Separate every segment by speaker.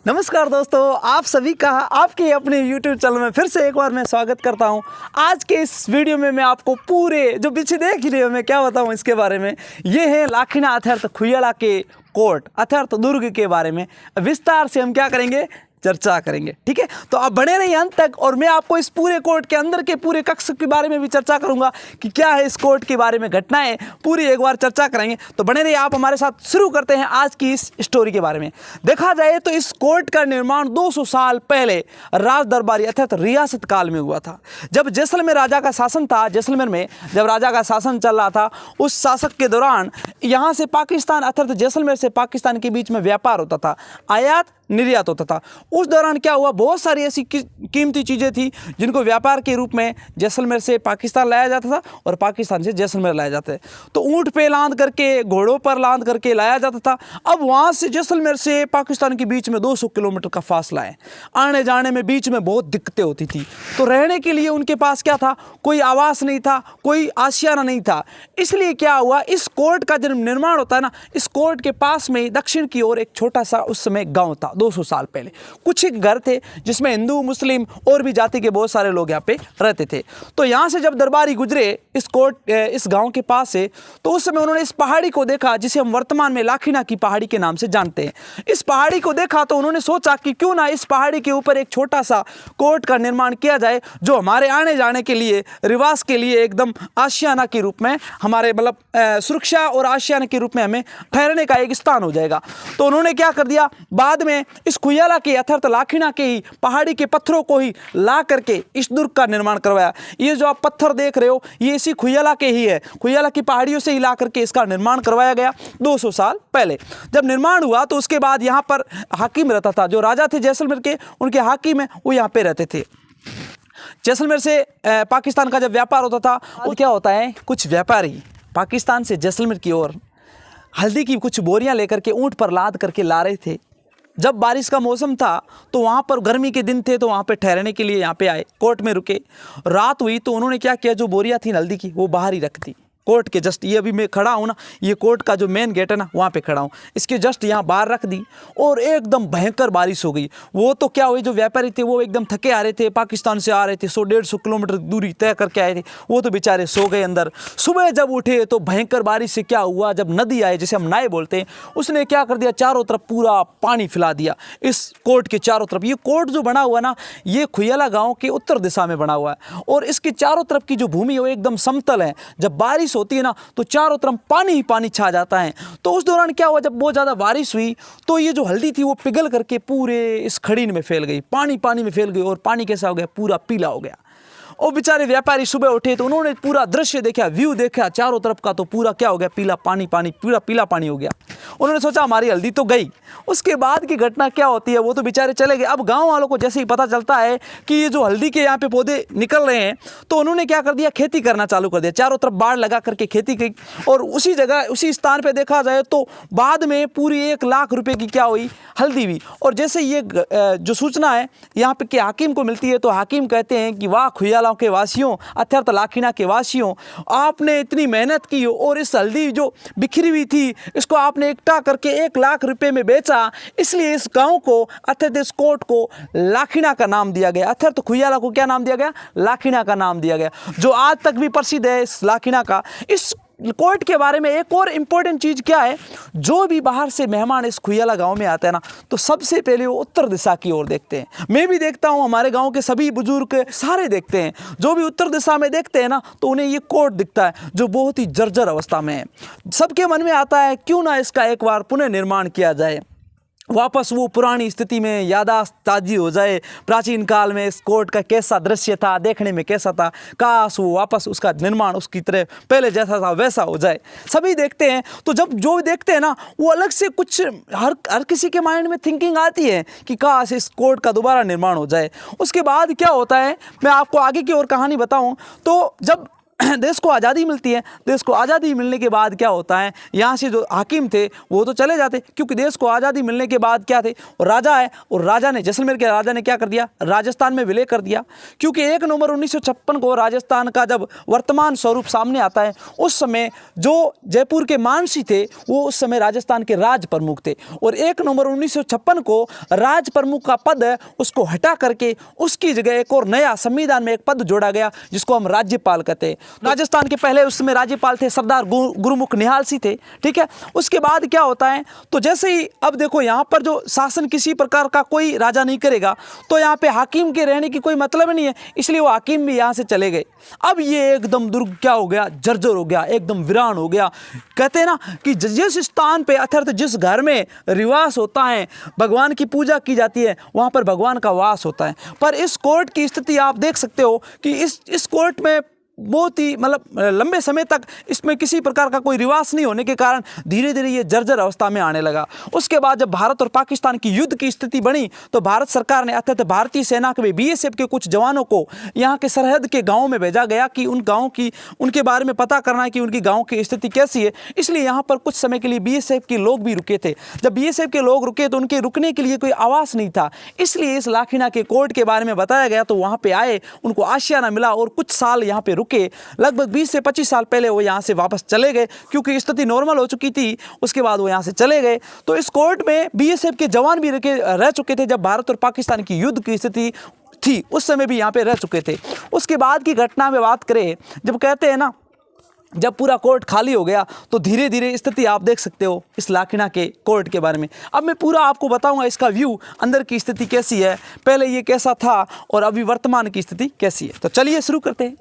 Speaker 1: नमस्कार दोस्तों, आप सभी का आपके अपने YouTube चैनल में फिर से एक बार मैं स्वागत करता हूं। आज के इस वीडियो में मैं आपको पूरे जो पीछे देख ही रहे हो मैं क्या बताऊं इसके बारे में। ये है लाखिना अथर्त खुयला के कोट अथर्त दुर्ग के बारे में विस्तार से हम क्या करेंगे, चर्चा करेंगे। ठीक है, तो आप बने रहिए अंत तक और मैं आपको इस पूरे कोर्ट के अंदर के पूरे कक्ष के बारे में भी चर्चा करूंगा कि क्या है इस कोर्ट के बारे में घटनाएं पूरी एक बार चर्चा करेंगे। तो बने रहिए आप हमारे साथ। शुरू करते हैं आज की इस स्टोरी के बारे में। देखा जाए तो इस कोर्ट का निर्माण 200 साल पहले राज दरबारी अर्थात रियासत काल में हुआ था। जब जैसलमेर राजा का शासन था, जैसलमेर में जब राजा का शासन चल रहा था, उस शासक के दौरान यहाँ से पाकिस्तान अर्थात जैसलमेर से पाकिस्तान के बीच में व्यापार होता था, आयात निर्यात होता था। उस दौरान क्या हुआ, बहुत सारी ऐसी कीमती चीज़ें थी जिनको व्यापार के रूप में जैसलमेर से पाकिस्तान लाया जाता था और पाकिस्तान से जैसलमेर लाया जाता है। तो ऊँट पे लाद करके, घोड़ों पर लाद करके लाया जाता था। अब वहाँ से जैसलमेर से पाकिस्तान के बीच में 200 किलोमीटर का फासला है। आने जाने में बीच में बहुत दिक्कतें होती थी। तो रहने के लिए उनके पास क्या था, कोई आवास नहीं था, कोई आशियाना नहीं था। इसलिए क्या हुआ, इस कोर्ट का जब निर्माण होता है ना, इस कोर्ट के पास में दक्षिण की ओर एक छोटा सा उस समय गाँव था। 200 साल पहले कुछ एक घर थे जिसमें हिंदू, मुस्लिम और भी जाति के बहुत सारे लोग यहाँ पे रहते थे। तो यहाँ से जब दरबारी गुजरे इस कोर्ट इस गांव के पास से, तो उस समय उन्होंने इस पहाड़ी को देखा जिसे हम वर्तमान में लाखिना की पहाड़ी के नाम से जानते हैं। इस पहाड़ी को देखा तो उन्होंने सोचा कि क्यों ना इस पहाड़ी के ऊपर एक छोटा सा कोर्ट का निर्माण किया जाए जो हमारे आने जाने के लिए, रिवाज के लिए एकदम आशियाना के रूप में, हमारे मतलब सुरक्षा और आशियाना के रूप में हमें ठहरने का एक स्थान हो जाएगा। तो उन्होंने क्या कर दिया, बाद में इस खुयला के अर्थात लाखिना के ही पहाड़ी के पत्थरों को ही ला करके इस दुर्ग का निर्माण करवाया। ये जो आप पत्थर देख रहे हो ये इसी खुयला के ही है। खुयला की पहाड़ियों से ही ला करके इसका निर्माण करवाया गया 200 साल पहले। जब निर्माण हुआ तो उसके बाद यहाँ पर हाकिम रहता था, जो राजा थे जैसलमेर के, उनके हाकिम है वो यहाँ पे रहते थे। जैसलमेर से पाकिस्तान का जब व्यापार होता था, वो क्या होता है, कुछ व्यापारी पाकिस्तान से जैसलमेर की ओर हल्दी की कुछ बोरियां लेकर के ऊँट पर लाद करके ला रहे थे। जब बारिश का मौसम था तो वहाँ पर गर्मी के दिन थे, तो वहाँ पे ठहरने के लिए यहाँ पे आए, कोर्ट में रुके। रात हुई तो उन्होंने क्या किया, जो बोरियां थी हल्दी की वो बाहर ही रख दी कोर्ट के जस्ट। ये अभी मैं खड़ा हूँ ना, ये कोर्ट का जो मेन गेट है ना वहाँ पे खड़ा हूँ, इसके जस्ट यहाँ बाहर रख दी और एकदम भयंकर बारिश हो गई। वो तो क्या हुई, जो व्यापारी थे वो एकदम थके आ रहे थे, पाकिस्तान से आ रहे थे, 100-150 किलोमीटर दूरी तय करके आए थे, वो तो बेचारे सो गए अंदर। सुबह जब उठे तो भयंकर बारिश से क्या हुआ, जब नदी आए जिसे हम नाए बोलते हैं, उसने क्या कर दिया, चारों तरफ पूरा पानी फैला दिया इस कोर्ट के चारों तरफ। ये कोर्ट जो बना हुआ ना, ये खुयला गाँव के उत्तर दिशा में बना हुआ है और इसके चारों तरफ की जो भूमि है वो एकदम समतल है। जब बारिश होती है ना तो चारों तरफ पानी ही पानी छा जाता है। तो उस दौरान क्या हुआ, जब बहुत ज़्यादा बारिश हुई तो ये जो हल्दी थी वो पिघल करके पूरे इस खड़ीन में फैल गई, पानी पानी में फैल गई और पानी कैसा हो गया, पूरा पीला हो गया। और बेचारे व्यापारी सुबह उठे तो उन्होंने पूरा दृश्य देखा, व्यू देखा चारों तरफ का, तो पूरा क्या हो गया, पीला पानी पानी, पूरा पीला पानी हो गया। उन्होंने सोचा हमारी हल्दी तो गई। उसके बाद की घटना क्या होती है, वो तो बेचारे चले गए। अब गांव वालों को जैसे ही पता चलता है कि ये जो हल्दी के यहाँ पे पौधे निकल रहे हैं, तो उन्होंने क्या कर दिया, खेती करना चालू कर दिया। चारों तरफ बाढ़ लगा करके खेती की और उसी जगह उसी स्थान पर देखा जाए तो बाद में पूरी 1 लाख रुपये की क्या हुई, हल्दी हुई। और जैसे ये जो सूचना है यहाँ पे के हाकिम को मिलती है तो हाकिम कहते हैं कि वाह खुयला के वासियों अर्थात लाखिना के वासियों, आपने इतनी मेहनत की और इस हल्दी जो बिखरी हुई थी इसको आपने इकट्ठा करके 1 लाख रुपए में बेचा, इसलिए इस गांव को अर्थात इस कोर्ट को लाखिना का नाम दिया गया। अर्थात खुयला को क्या नाम दिया गया, लाखिना का नाम दिया गया, जो आज तक भी प्रसिद्ध है इस लाखिना का। इस कोर्ट के बारे में एक और इम्पोर्टेंट चीज़ क्या है, जो भी बाहर से मेहमान इस खुयला गांव में आते हैं ना, तो सबसे पहले वो उत्तर दिशा की ओर देखते हैं। मैं भी देखता हूँ, हमारे गांव के सभी बुजुर्ग सारे देखते हैं, जो भी उत्तर दिशा में देखते हैं ना तो उन्हें ये कोर्ट दिखता है जो बहुत ही जर्जर अवस्था में है। सबके मन में आता है क्यों ना इसका एक बार पुनः निर्माण किया जाए, वापस वो पुरानी स्थिति में यादाश्त ताजी हो जाए, प्राचीन काल में इस कोर्ट का कैसा दृश्य था, देखने में कैसा था, काश वो वापस उसका निर्माण उसकी तरह पहले जैसा था वैसा हो जाए। सभी देखते हैं, तो जब जो देखते हैं ना वो अलग से कुछ हर किसी के माइंड में थिंकिंग आती है कि काश इस कोर्ट का दोबारा निर्माण हो जाए। उसके बाद क्या होता है, मैं आपको आगे की ओर कहानी बताऊँ तो जब देश को आज़ादी मिलती है। देश को आज़ादी मिलने के बाद क्या होता है, यहाँ से जो हाकिम थे वो तो चले जाते, क्योंकि देश को आज़ादी मिलने के बाद क्या थे, और राजा है, और राजा ने, जैसलमेर के राजा ने क्या कर दिया, राजस्थान में विलय कर दिया। क्योंकि 1 नवंबर 1956 को राजस्थान का जब वर्तमान स्वरूप सामने आता है, उस समय जो जयपुर के मानसी थे वो उस समय राजस्थान के राज प्रमुख थे, और 1 नवंबर 1956 को राज प्रमुख का पद है उसको हटा करके उसकी जगह एक और नया संविधान में एक पद जोड़ा गया जिसको हम राज्यपाल कहते हैं। राजस्थान के पहले उस समय राज्यपाल थे सरदार गुरुमुख निहाल सिंह थे, ठीक है। उसके बाद क्या होता है, तो जैसे ही अब देखो यहाँ पर जो शासन किसी प्रकार का कोई राजा नहीं करेगा, तो यहाँ पे हाकिम के रहने की कोई मतलब नहीं है, इसलिए वो हाकिम भी यहाँ से चले गए। अब ये एकदम दुर्ग क्या हो गया, जर्जर हो गया, एकदम वीरान हो गया। कहते हैं ना कि जिस स्थान पे अर्थात जिस घर में रिवास होता है, भगवान की पूजा की जाती है, वहाँ पर भगवान का वास होता है। पर इस कोर्ट की स्थिति आप देख सकते हो कि इस कोर्ट में बहुत ही मतलब लंबे समय तक इसमें किसी प्रकार का कोई रिवाज नहीं होने के कारण धीरे धीरे ये जर्जर अवस्था में आने लगा। उसके बाद जब भारत और पाकिस्तान की युद्ध की स्थिति बनी, तो भारत सरकार ने अर्थात भारतीय सेना के बीएसएफ के कुछ जवानों को यहाँ के सरहद के गाँव में भेजा गया कि उन गाँव की, उनके बारे में पता करना है कि उनकी गाँव की स्थिति कैसी है। इसलिए यहाँ पर कुछ समय के लिए बीएसएफ के लोग भी रुके थे। जब बीएसएफ के लोग रुके तो उनके रुकने के लिए कोई आवास नहीं था, इसलिए इस लाखीना के कोर्ट के बारे में बताया गया। तो वहाँ पे आए, उनको आशियाना मिला और कुछ साल यहाँ पे रुके। लगभग 20 से 25 साल पहले वो यहाँ से वापस चले गए, क्योंकि स्थिति नॉर्मल हो चुकी थी। उसके बाद वो यहाँ से चले गए। तो इस कोर्ट में बीएसएफ के जवान भी रह चुके थे। जब भारत और पाकिस्तान की युद्ध की स्थिति थी उस समय भी यहाँ पे रह चुके थे। उसके बाद की घटना में बात करें, जब कहते हैं ना, जब पूरा कोर्ट खाली हो गया तो धीरे धीरे स्थिति आप देख सकते हो इस लाखीना के कोर्ट के बारे में। अब मैं पूरा आपको बताऊंगा इसका व्यू, अंदर की स्थिति कैसी है, पहले ये कैसा था और अभी वर्तमान की स्थिति कैसी है। तो चलिए शुरू करते हैं।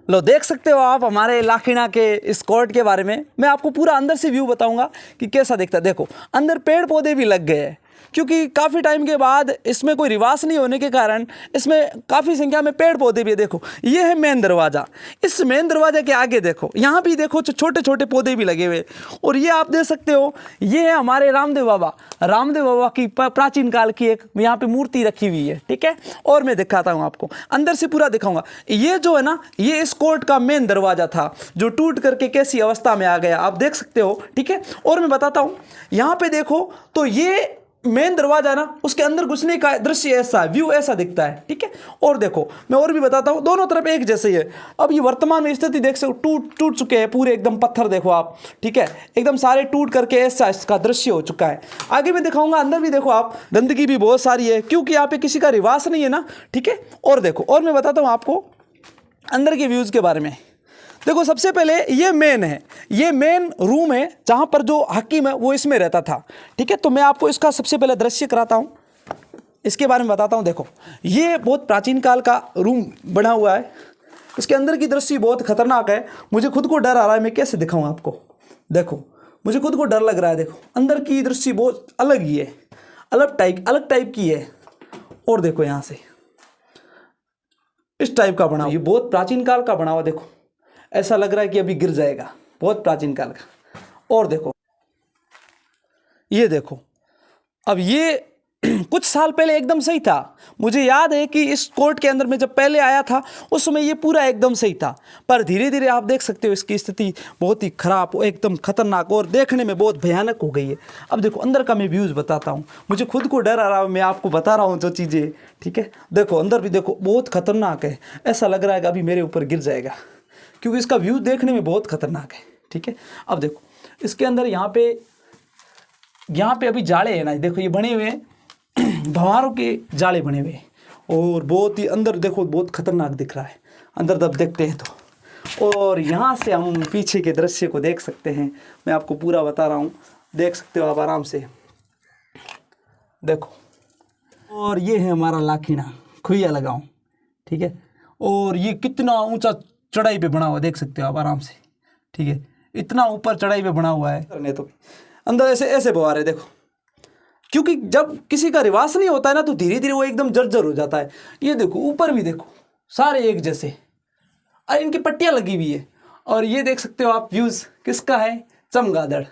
Speaker 1: लो, देख सकते हो आप हमारे लाखीना के इस कोर्ट के बारे में। मैं आपको पूरा अंदर से व्यू बताऊंगा कि कैसा दिखता है। देखो, अंदर पेड़ पौधे भी लग गए हैं, क्योंकि काफ़ी टाइम के बाद इसमें कोई रिवाज नहीं होने के कारण इसमें काफ़ी संख्या में पेड़ पौधे भी है। देखो, ये है मेन दरवाज़ा। इस मेन दरवाजे के आगे देखो, यहाँ भी देखो छोटे छोटे पौधे भी लगे हुए। और ये आप देख सकते हो, ये है हमारे रामदेव बाबा की प्राचीन काल की एक यहाँ पे मूर्ति रखी हुई है, ठीक है। और मैं दिखाता हूँ आपको, अंदर से पूरा दिखाऊंगा। ये जो है ना, ये इस कोर्ट का मेन दरवाज़ा था जो टूट करके कैसी अवस्था में आ गया, आप देख सकते हो, ठीक है। और मैं बताता हूँ, यहाँ पे देखो तो ये मेन दरवाजा ना, उसके अंदर घुसने का दृश्य ऐसा है, व्यू ऐसा दिखता है, ठीक है। और देखो, मैं और भी बताता हूँ, दोनों तरफ एक जैसे ही है। अब ये वर्तमान में स्थिति देख सकते हो, टूट चुके हैं पूरे, एकदम पत्थर देखो आप, ठीक है, एकदम सारे टूट करके ऐसा इसका दृश्य हो चुका है। आगे मैं दिखाऊंगा, अंदर भी देखो आप, गंदगी भी बहुत सारी है, क्योंकि यहाँ पे किसी का रिवाज नहीं है ना, ठीक है। और देखो, और मैं बताता हूँ आपको अंदर के व्यूज़ के बारे में। देखो, सबसे पहले ये मेन है, ये मेन रूम है जहाँ पर जो हकीम है वो इसमें रहता था, ठीक है। तो मैं आपको इसका सबसे पहले दृश्य कराता हूँ, इसके बारे में बताता हूँ। देखो, ये बहुत प्राचीन काल का रूम बना हुआ है, इसके अंदर की दृश्य बहुत खतरनाक है। मुझे खुद को डर आ रहा है, मैं कैसे दिखाऊँ आपको। देखो, मुझे खुद को डर लग रहा है। देखो, अंदर की दृश्य बहुत अलग ही है, अलग टाइप की है। और देखो, यहाँ से इस टाइप का बना हुआ, ये बहुत प्राचीन काल का बना हुआ। देखो, ऐसा लग रहा है कि अभी गिर जाएगा, बहुत प्राचीन काल का। और देखो, ये देखो, अब ये कुछ साल पहले एकदम सही था। मुझे याद है कि इस कोर्ट के अंदर में जब पहले आया था उस समय ये पूरा एकदम सही था, पर धीरे धीरे आप देख सकते हो इसकी स्थिति बहुत ही खराब, एकदम खतरनाक और देखने में बहुत भयानक हो गई है। अब देखो, अंदर का मैं व्यूज़ बताता हूँ, मुझे खुद को डर आ रहा है, मैं आपको बता रहा हूँ जो चीज़ें, ठीक है। देखो, अंदर भी देखो, बहुत खतरनाक है, ऐसा लग रहा है कि अभी मेरे ऊपर गिर जाएगा, क्योंकि इसका व्यू देखने में बहुत खतरनाक है, ठीक है। अब देखो, इसके अंदर यहाँ पे अभी जाले हैं ना, देखो ये बने हुए हैं, भंवारों के जाले बने हुए हैं, और बहुत ही अंदर देखो, बहुत खतरनाक दिख रहा है अंदर जब देखते हैं तो। और यहाँ से हम पीछे के दृश्य को देख सकते हैं, मैं आपको पूरा बता रहा हूँ, देख सकते हो आप आराम से, देखो। और ये है हमारा लाखीना खुइया लगाऊँ, ठीक है। और ये कितना ऊंचा चढ़ाई पे बना हुआ, देख सकते हो आप आराम से, ठीक है, इतना ऊपर चढ़ाई पे बना हुआ है। करने तो अंदर ऐसे बवार है, देखो, क्योंकि जब किसी का रिवाज नहीं होता है ना, तो धीरे धीरे वो एकदम जर्जर हो जाता है। ये देखो, ऊपर भी देखो, सारे एक जैसे, और इनकी पट्टियाँ लगी हुई है। और ये देख सकते हो आप व्यूज़ किसका है, चमगादड़,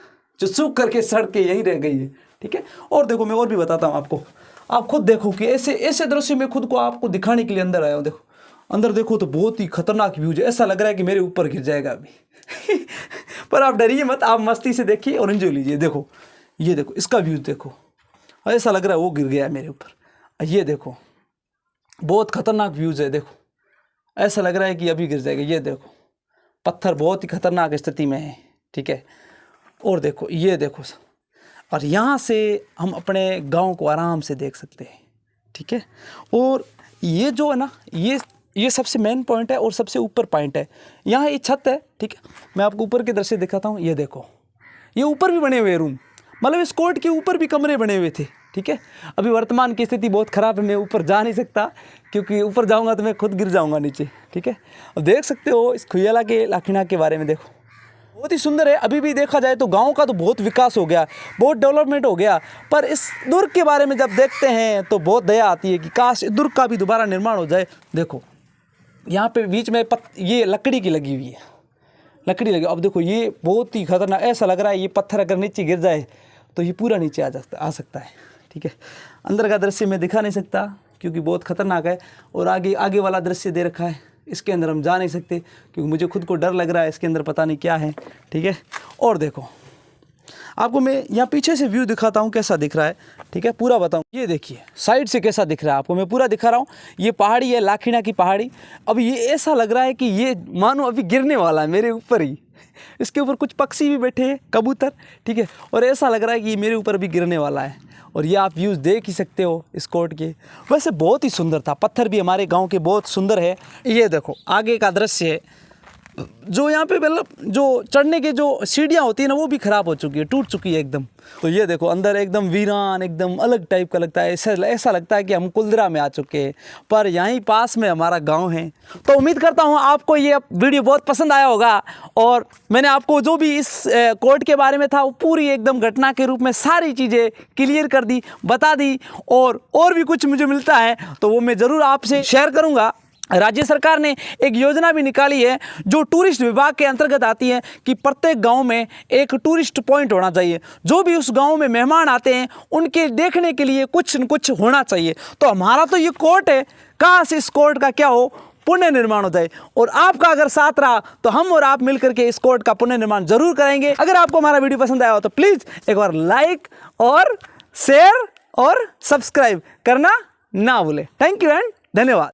Speaker 1: जो सूख करके सड़ के यहीं रह गई है, ठीक है। और देखो, मैं और भी बताता हूँ आपको, आप खुद देखो कि ऐसे ऐसे दृश्य में खुद को आपको दिखाने के लिए अंदर आया हूँ। देखो अंदर देखो तो बहुत ही खतरनाक व्यूज है, ऐसा लग रहा है कि मेरे ऊपर गिर जाएगा अभी पर आप डरिए मत, आप मस्ती से देखिए और एंजॉय लीजिए। देखो ये देखो इसका व्यूज देखो, ऐसा लग रहा है वो गिर गया मेरे ऊपर। ये देखो बहुत खतरनाक व्यूज है, देखो ऐसा लग रहा है कि अभी गिर जाएगा। ये देखो पत्थर बहुत ही खतरनाक स्थिति में है, ठीक है। और देखो ये देखो, और यहाँ से हम अपने गांव को आराम से देख सकते हैं, ठीक है। और ये जो है ना, ये सबसे मेन पॉइंट है और सबसे ऊपर पॉइंट है। यहाँ ये छत है, ठीक है। मैं आपको ऊपर के दृश्य दिखाता हूँ। ये देखो ये ऊपर भी बने हुए रूम, मतलब इस कोर्ट के ऊपर भी कमरे बने हुए थे, ठीक है। अभी वर्तमान की स्थिति बहुत ख़राब है, मैं ऊपर जा नहीं सकता क्योंकि ऊपर जाऊंगा तो मैं खुद गिर जाऊंगा नीचे, ठीक है। अब देख सकते हो इस खुयाला के लाखिना के बारे में, देखो बहुत ही सुंदर है। अभी भी देखा जाए तो गांव का तो बहुत विकास हो गया, बहुत डेवलपमेंट हो गया, पर इस दुर्ग के बारे में जब देखते हैं तो बहुत दया आती है कि काश इस दुर्ग का भी दोबारा निर्माण हो जाए। देखो यहाँ पे बीच में ये लकड़ी की लगी हुई है, लकड़ी लगी। अब देखो ये बहुत ही खतरनाक, ऐसा लग रहा है ये पत्थर अगर नीचे गिर जाए तो ये पूरा नीचे आ सकता है, ठीक है। अंदर का दृश्य मैं दिखा नहीं सकता क्योंकि बहुत खतरनाक है, और आगे वाला दृश्य दे रखा है, इसके अंदर हम जा नहीं सकते क्योंकि मुझे खुद को डर लग रहा है, इसके अंदर पता नहीं क्या है, ठीक है। और देखो आपको मैं यहाँ पीछे से व्यू दिखाता हूँ कैसा दिख रहा है, ठीक है, पूरा बताऊँ। ये देखिए साइड से कैसा दिख रहा है आपको, मैं पूरा दिखा रहा हूँ। ये पहाड़ी है लाखिना की पहाड़ी। अब ये ऐसा लग रहा है कि ये मानो अभी गिरने वाला है मेरे ऊपर ही। इसके ऊपर कुछ पक्षी भी बैठे हैं, कबूतर, ठीक है, और ऐसा लग रहा है कि ये मेरे ऊपर भी गिरने वाला है। और ये आप व्यूज़ देख ही सकते हो इस कोर्ट के। वैसे बहुत ही सुंदर था, पत्थर भी हमारे गांव के बहुत सुंदर है। ये देखो आगे का दृश्य है, जो यहाँ पे मतलब जो चढ़ने के जो सीढ़ियाँ होती है ना वो भी ख़राब हो चुकी है, टूट चुकी है एकदम। तो ये देखो अंदर एकदम वीरान, एकदम अलग टाइप का लगता है, ऐसा लगता है कि हम कुलदरा में आ चुके हैं, पर यहीं पास में हमारा गांव है। तो उम्मीद करता हूँ आपको ये वीडियो बहुत पसंद आया होगा, और मैंने आपको जो भी इस कोर्ट के बारे में था वो पूरी एकदम घटना के रूप में सारी चीज़ें क्लियर कर दी, बता दी। और भी कुछ मुझे मिलता है तो वो मैं ज़रूर आपसे शेयर करूँगा। राज्य सरकार ने एक योजना भी निकाली है जो टूरिस्ट विभाग के अंतर्गत आती है कि प्रत्येक गांव में एक टूरिस्ट पॉइंट होना चाहिए। जो भी उस गांव में मेहमान आते हैं उनके देखने के लिए कुछ न कुछ होना चाहिए। तो हमारा तो ये कोर्ट है, काश इस कोर्ट का क्या हो, पुनः निर्माण हो जाए। और आपका अगर साथ रहा तो हम और आप मिलकर के इस कोर्ट का पुनः निर्माण जरूर करेंगे। अगर आपको हमारा वीडियो पसंद आया हो तो प्लीज़ एक बार लाइक और शेयर और सब्सक्राइब करना ना भूलें। थैंक यू एंड धन्यवाद।